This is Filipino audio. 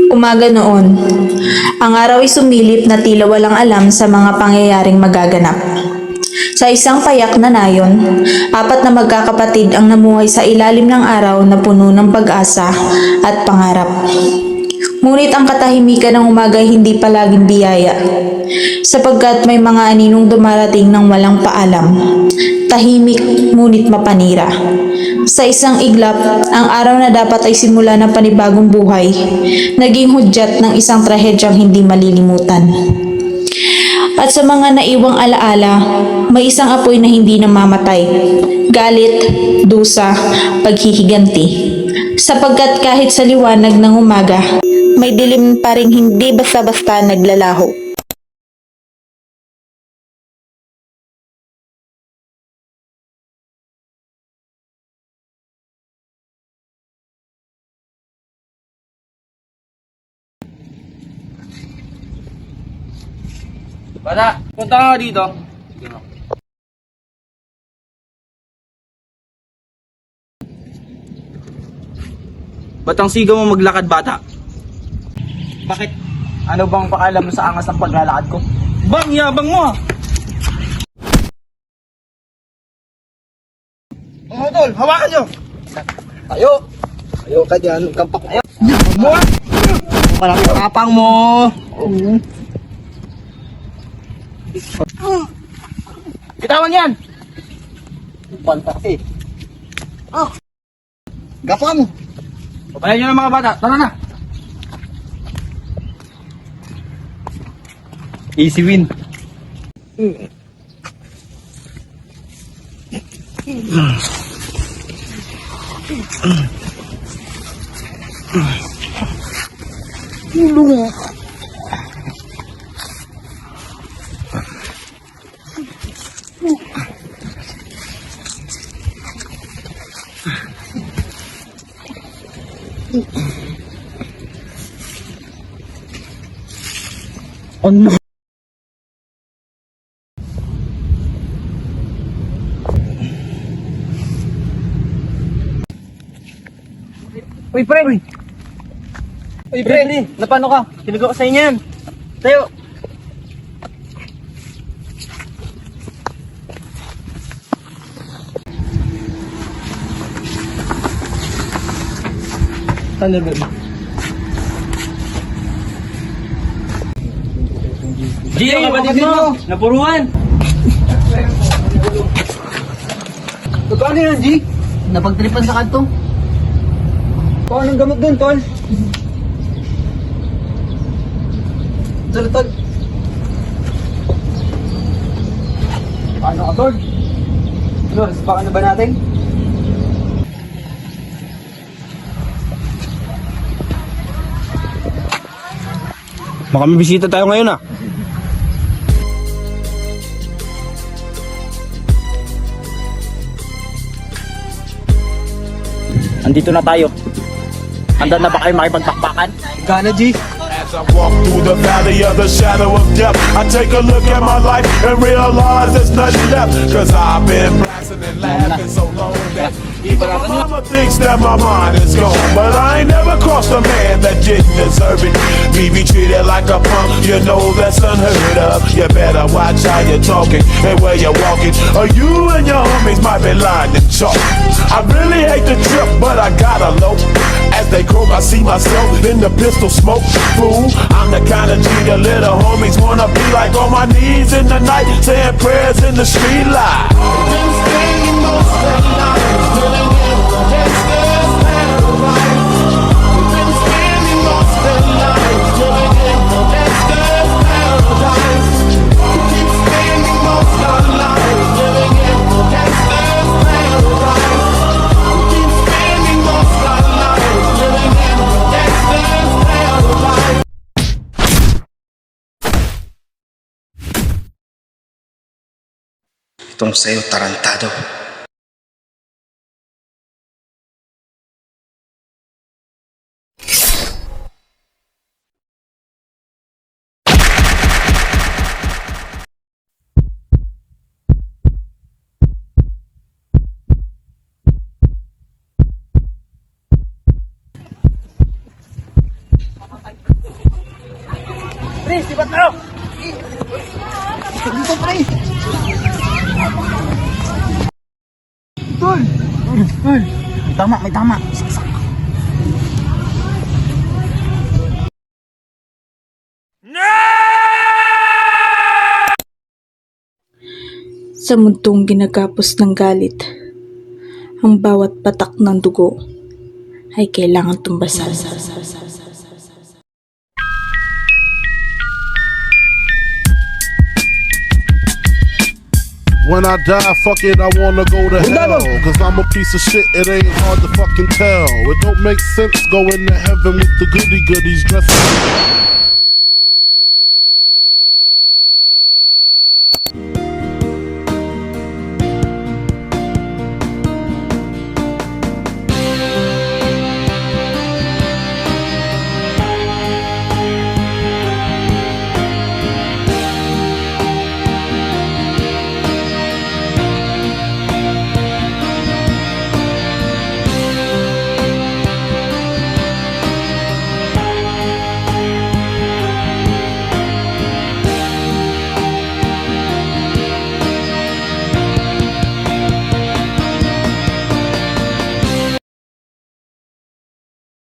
Umaga noon. Ang araw ay sumilip na tila walang alam sa mga pangyayaring magaganap. Sa isang payak na nayon, apat na magkakapatid ang namuhay sa ilalim ng araw na puno ng pag-asa at pangarap. Ngunit ang katahimikan ng umaga ay hindi palaging biyaya, sapagkat may mga aninong dumarating ng walang paalam, tahimik ngunit mapanira. Sa isang iglap, ang araw na dapat ay simula ng panibagong buhay, naging hudyat ng isang trahedyang hindi malilimutan. At sa mga naiwang alaala, may isang apoy na hindi namamatay, galit, dusa, paghihiganti. Sapagkat kahit sa liwanag ng umaga, may dilim pa ring hindi basta-basta naglalaho. Bata, punta ka dito. Sige mo. Ba't ang sigaw mo maglakad, bata? Bakit? Ano bang pakalam mo sa angas ng paglalakad ko? Bang, yabang mo ah! Mga tol, hawakan nyo! Tayo! Tayo ka dyan, kampak tayo. Mo! Parang kapang mo! Bitawan yan! Panta kasi. Gapang! Pabayan nyo ng mga bata, tara na! Easy win. Tulong! Ano? Uy, pre! Uy, pre! Napano ka? Tinago ko sa inyo yan! Tayo! Ano ba? Gio, kapatid mo! Napuruan! Paano yan, G? Napagtripan sa kanto. Paano ang gamot dun, tol? Tol. Paano ka, tol? Ano, sapakan na ba natin? Baka may bisita tayo ngayon ah. Andito na tayo. Handa na ba kayo makipagpakpakan? Gana, G? As I walk through the valley of the shadow of death, I take a look at my life and realize there's nothing left. Cause I've been blasting and laughing so long that even my mama thinks that my mind is gone. But I ain't never crossed a man that didn't deserve it. Me be treated like a punk, you know that's unheard of. You better watch how you're talking and where you're walking, or you and your homies might be lying to chalk. I really hate the trip, but I gotta low. As they croak, I see myself in the pistol smoke. Fool, I'm the kind of G the little homies wanna be like, on my knees in the night, saying prayers in the street light. Been spending most of the night living in the gangster's paradise. Been spending most of the night living in the gangster's paradise. Keep spending most of the night living in the gangster's paradise. Keep spending most of the night living in the gangster's paradise. Itong sa'yo, tarantado. Pre, sibat na! Dito, pre! Tol! Tol! May tama! Sa mundong ginagapos ng galit, ang bawat patak ng dugo ay kailangan tumbasan. When I die, fuck it, I wanna go to hell. Cause I'm a piece of shit, it ain't hard to fucking tell. It don't make sense going to heaven with the goody goodies dressed.